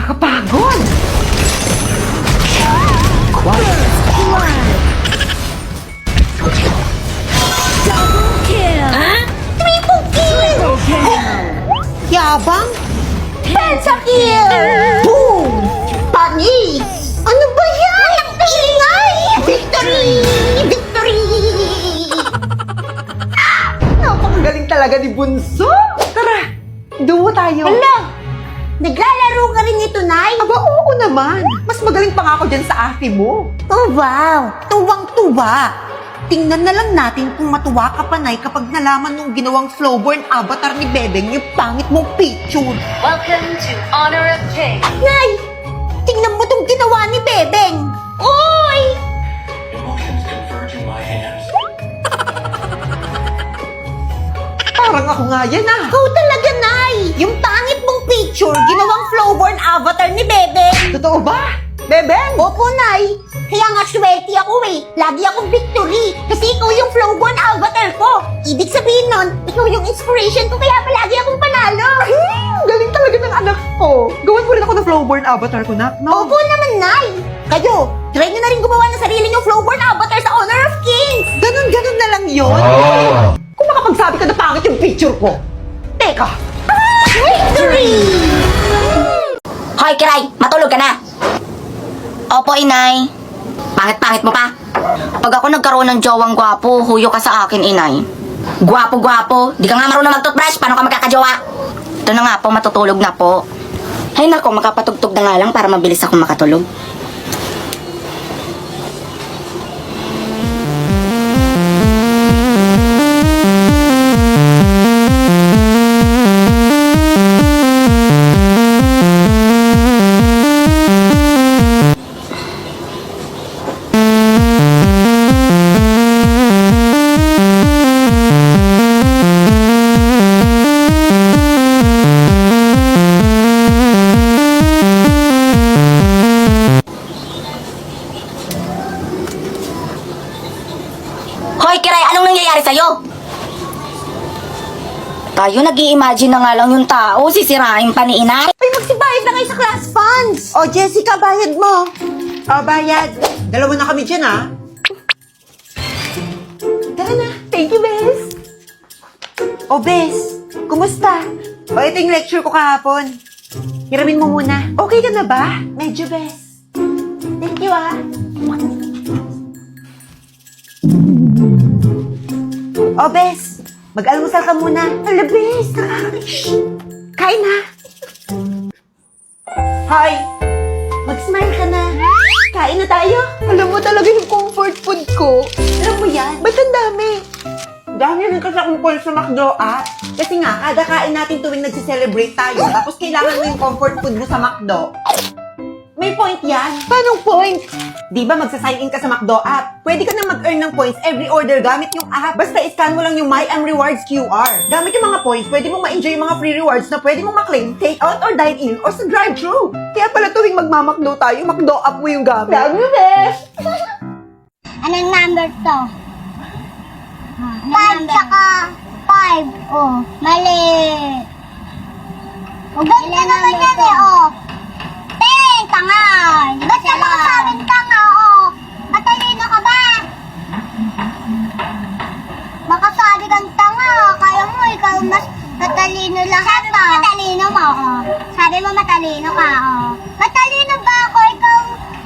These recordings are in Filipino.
Nakakapagod! Double kill! Triple kill! Yabang? Pentakill! Boom! Panis! Ano ba yan? Ang ingay! Victory! Victory! Napakagaling talaga ni Bunso! Tara, dumo tayo. Hala! Naglalaro ka rin nito, Nay? Aba, oo naman. Mas magaling pa nga ako dyan sa ate mo. Oh, wow! Tuwang-tuwa! Tingnan na lang natin kung matuwa ka pa, Nay, kapag nalaman nung ginawang Flowborn avatar ni Bebeng yung pangit mong picture. Welcome to Honor of King. Nay! Tingnan mo tong ginawa ni Bebeng! Oy! Emotions converge in my hands. Parang ako nga yan ah. Ikaw talaga, Nay! Yung pangit mong picture, ginawang Flowborn avatar ni Bebeng! Totoo ba? Bebeng! Opo, Nay! Kaya nga swerte ako eh. Lagi akong victory. Kasi ikaw yung Flowborn avatar ko. Ibig sabihin nun, ikaw yung inspiration ko kaya palagi akong panalo. Galing talaga ng anak ko. Gawan mo rin ako ng Flowborn avatar ko, nak. No? Opo naman, Nay! Kayo, try nyo na rin gumawa ng sarili nyong Flowborn avatar sa Honor of Kings! Ganon na lang yun. Kung makapagsabi ka na pangit yung picture ko. Teka! Victory! Hoy, Kiray! Matulog ka na! Opo, inay. Pangit-pangit mo pa. Pag ako nagkaroon ng jowang gwapo, huyo ka sa akin, inay. Gwapo-gwapo. Di ka nga marunong mag-toothbrush. Paano ka magkakajowa? Ito na nga po, matutulog na po. Ay nako, makapatugtog na nga lang para mabilis ako makatulog. Hoy, Kiray, anong nangyayari sa'yo? Tayo, nag-i-imagine na nga lang yung tao, sisirain pa ni inay. Ay, magsibayad na kayo sa class funds! O, Jessica, bayad mo. Bayad. Dalawa na kami dyan ah. Tara na. Thank you, Bes. O, Bes, kumusta? O, ito yung lecture ko kahapon. Hiramin mo muna. Okay ka na ba? Medyo, Bes. Thank you, ah. O, Bes, mag-almusal ka muna. Hala, Bes. Kain na. Hi! Mag-smile ka na. Kain na tayo. Alam mo talaga yung comfort food ko. Alam mo yan? Ba't ang dami? Dami rin kasi akong points sa McDo Kasi nga, kada kain natin tuwing nagsi-celebrate tayo, tapos kailangan mo yung comfort food mo sa McDo. May point yan. Paanong point? Di ba magsa-sign in ka sa McDo app? Pwede ka na mag-earn ng points every order gamit yung app. Basta iscan mo lang yung My Rewards QR. Gamit yung mga points, pwede mong ma-enjoy yung mga free rewards na pwede mong maklaim, take out or dine in or sa drive-thru. Kaya pala tuwing magmamakdo tayo, McDo app mo yung gamit. Love you, Bes. Anong number to? 5 tsaka 5. Oh, mali. O, ganun ka naman yan eh, oh. Tanga. Ba't ka makasabing tanga, oh? Matalino ka ba? Makasabi kang tanga. Kaya mo, ikaw mas matalino lahat, ah. Sabi mo matalino mo, oh. Sabi mo matalino ka, oh. Matalino ba ako? Ikaw,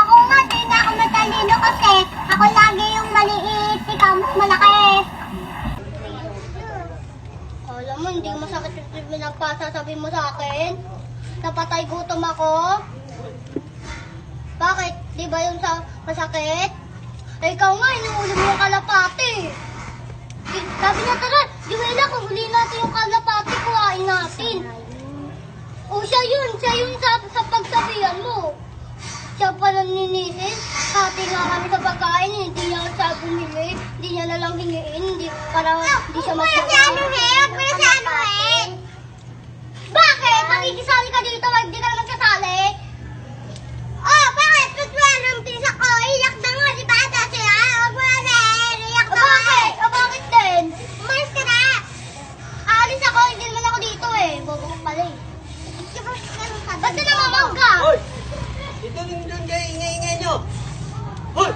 ako nga, di na ako matalino kasi ako lagi yung maliit, ikaw mas malaki. Alam mo, hindi masakit yung pinagpasasabi mo sa akin. Napatay gutom ako. Bakit? Di ba yung sa masakit? Eh, ikaw nga, inuuli mo yung kalapati. Sabi niya, tara, Juwela, kung huli natin yung kalapati, kuhain natin. O, siya yun sa pagsabihan mo. Siya pala ninihin. Hati nga kami sa pagkain, hindi niya siya bumili. Hindi niya nalang hingiin, hindi siya magsasabi. Bakit? Makikisali ka dito, hindi ka naman kasali. Oh, bakit? Tutwala ng pisa ko, iyak na nga, di ba? Kasi huwag mo na iyak na nga. Bakit din? Umalis ka na. Aalis ako, hindi naman ako dito eh. Bobo ko pala eh. Ba't ka naman droga! Ito nandun kayo, ingay-ingay nyo. Hoy!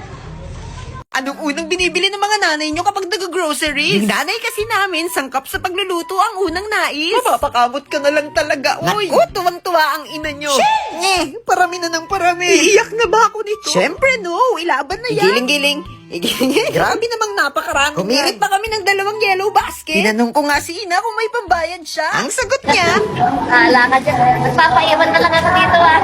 Anong unang binibili ng mga nanay nyo kapag nag-groceries? Yung nanay kasi namin, sangkap sa pagluluto ang unang nais. Mapapakamot ka na lang talaga, oy. Naku, tuwang-tuwa ang ina nyo. Parami na ng parami. Iiyak na ba ako nito? Siyempre, no. Ilaban na yan. Giling-giling. Grabe namang napakarami. Kumirit pa kami ng 2 yellow basket. Tinanong ko nga si ina kung may pambayad siya. Ang sagot niya, Hala ka dyan. Nagpapaiwan talaga ka dito ah.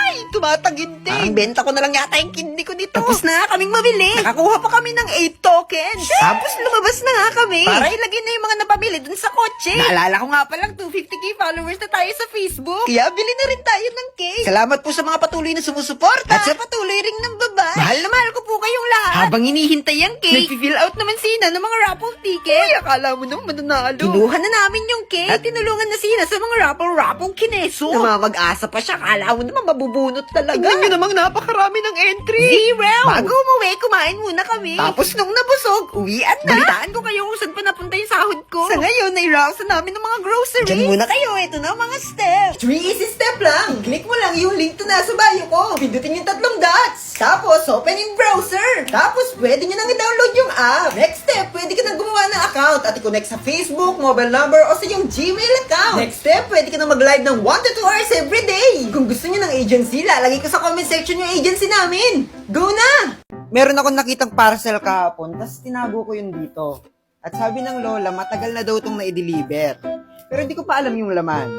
ay, tumataginting. Parang benta ko na lang yata yung kidney ko dito. Tapos na kaming mabili. Nakakuha pa kami ng 8 tokens. Tapos lumabas na nga kami. Para ilagay na yung mga napamili dun sa kotse. Naalala ko nga palang 250k followers na tayo sa Facebook. Kaya bili na rin tayo ng cake. Salamat po sa mga patuloy na sumusuporta. At sa patuloy ring ng baba. Mahal na mahal ko po kayong lahat. Habang hinihintay ang cake, nag-fill out naman sina ng mga raffle ticket. Uy, akala mo naman mananalo. Kinuha na namin yung cake. At tinulungan na sina sa mga raffle kineso. Namamag-asa pa siya. Akala mo naman mabubunot talaga. Tingnan nyo namang napakarami ng entry. 0! Bago umuwi, kumain muna kami. Tapos nung nabusog, uwian na. Balitaan ko kayo kung saan pa napunta yung sahod ko. Sa ngayon, nai-rouse na namin ng mga groceries. Diyan muna kayo. Ito na ang mga steps. 3 easy step lang. Click mo lang yung link to nasa bio ko. Pindutin yung 3 dots. Tapos, open yung browser. Tapos, pwede nyo nang i-download yung app. Next step, pwede ka nang gumawa ng account at i-connect sa Facebook, mobile number, o sa yung Gmail account. Next step, pwede ka nang mag-live ng 1 to 2 hours every day. Kung gusto nyo ng agency, lalagay ko sa comment section yung agency namin. Go na! Meron akong nakitang parcel kahapon, tapos tinago ko yun dito. At sabi ng lola, matagal na daw itong na-deliver. Pero hindi ko pa alam yung laman.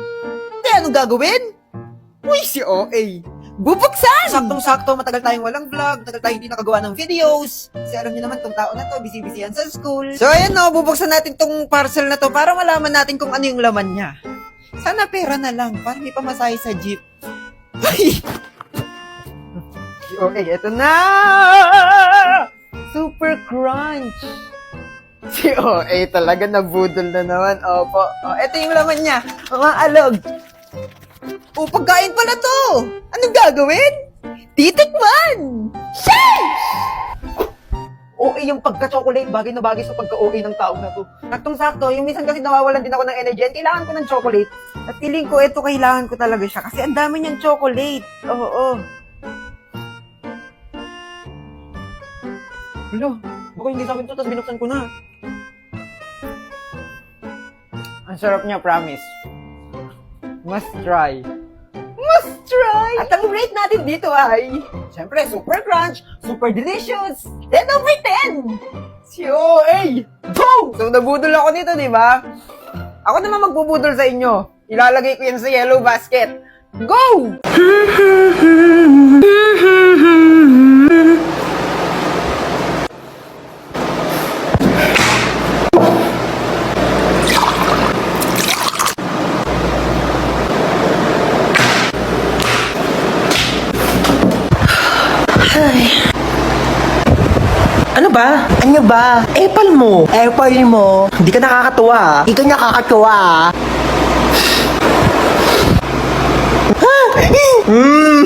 Kaya anong gagawin? Uy, si OA! Bubuksan! Saktong-sakto, matagal tayong walang vlog, matagal tayong hindi nakagawa ng videos. Kasi alam niyo naman, tong tao na to, busy-busy yan sa school. So ayan no, bubuksan natin tong parcel na to para malaman natin kung ano yung laman niya. Sana pera na lang, para may pamasahe sa jeep. Ay! Okay, eto na! Super Crunch! Si OA talaga nabudol na naman. Opo. Oh, eto yung laman niya. Mga alog. O, pagkain pala to! Anong gagawin? Titikman! Sheesh! OA yung pagka-chocolate, bagay na bagay sa pagka-OA ng tao na to. Saktong-sakto, yung minsan kasi nawawalan din ako ng energy at kailangan ko ng chocolate. At feeling ko, eto kailangan ko talaga siya kasi ang dami niyang chocolate. Oo. Hello, baka hindi sa akin to, tapos binuksan ko na. Ang sarap niya, promise. Must try. Must try! At ang rate natin dito ay, syempre, super crunch, super delicious, 10 over 10! Si OA! Go! So, nabudol ako nito, di ba? Ako naman magbubudol sa inyo. Ilalagay ko yan sa yellow basket. Go! Ano ba? Ano ba? Epal mo. Epal mo. Hindi ka nakakatuwa. Hindi ka nakakatuwa.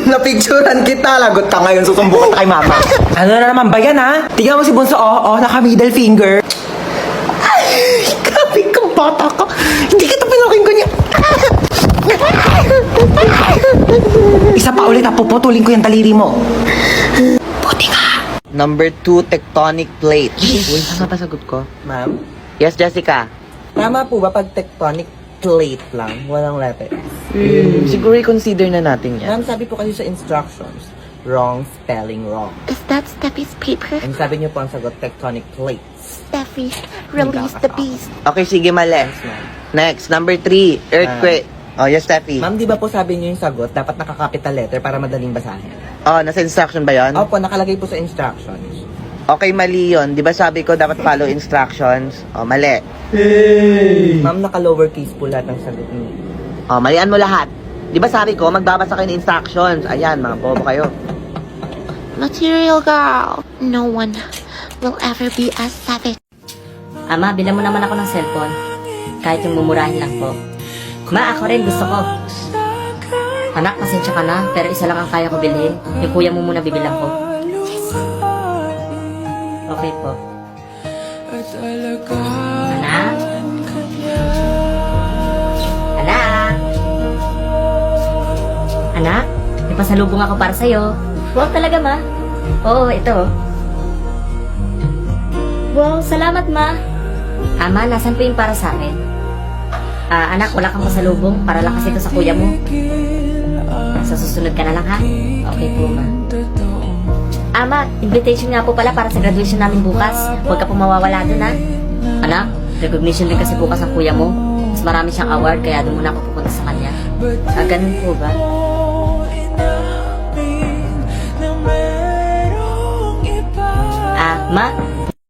Napicturan kita. Lagot ka ngayon. Susumbukan ka kay mama. Ano na naman ba yan, ha? Tingnan mo si Bunso. Naka middle finger. Ay, grabe kang bata ka. Hindi kita pinakinggan niya. Isa pa ulit, puputulin ko yung taliri mo. Buti ka. Number 2, tectonic plate. Uy, tama ba sagot ko? Ma'am, Yes, Jessica. tama po ba pag tectonic plate lang? Walang letter. Siguro i-consider na natin yan. Ma'am, sabi po kasi sa instructions, wrong spelling wrong. Is that Steffi's paper? And sabi niyo po ang sagot, tectonic plates. Steffi, release the beast. Okay, sige, mali. Next, number 3, earthquake. Oh, yes, Steffi. Ma'am, di ba po sabi niyo yung sagot, dapat naka-capital letter para madaling basahin? Oh, nasa instruction ba yon? Opo, nakalagay po sa instructions. Okay, mali yon. Di ba sabi ko dapat follow instructions? Oh, mali. Ma'am, naka-lowercase po lahat ng sagot niyo. Oh, malian mo lahat. Di ba sabi ko, magbabasa kayo ng instructions? Ayan, mga bobo kayo. Material girl. No one will ever be as savage. Ama, bilang mo naman ako ng cellphone. Kahit yung mumurahin lang po. Ma, ako rin gusto ko. Anak, pasensya ka na, pero isa lang ang kaya ko bilhin. Yung kuya mo muna bibilang ko. Okay po. Anak? Anak? Anak, may pasalubong ako para sa'yo. Wow, talaga, ma? Oo, ito. Wow, salamat, ma. Ama, nasan po yung para sa akin? Anak, wala kang pasalubong. Para lang kasi ito sa kuya mo. Sa susunod ka na lang, ha? Okay po, ma. Ama, invitation nga po pala para sa graduation namin bukas. Huwag ka po mawawala dun, ha? Anak, recognition din kasi bukas ang kuya mo. Mas marami siyang award, kaya doon muna ako pupunta sa kanya. Ganun po ba? Ma?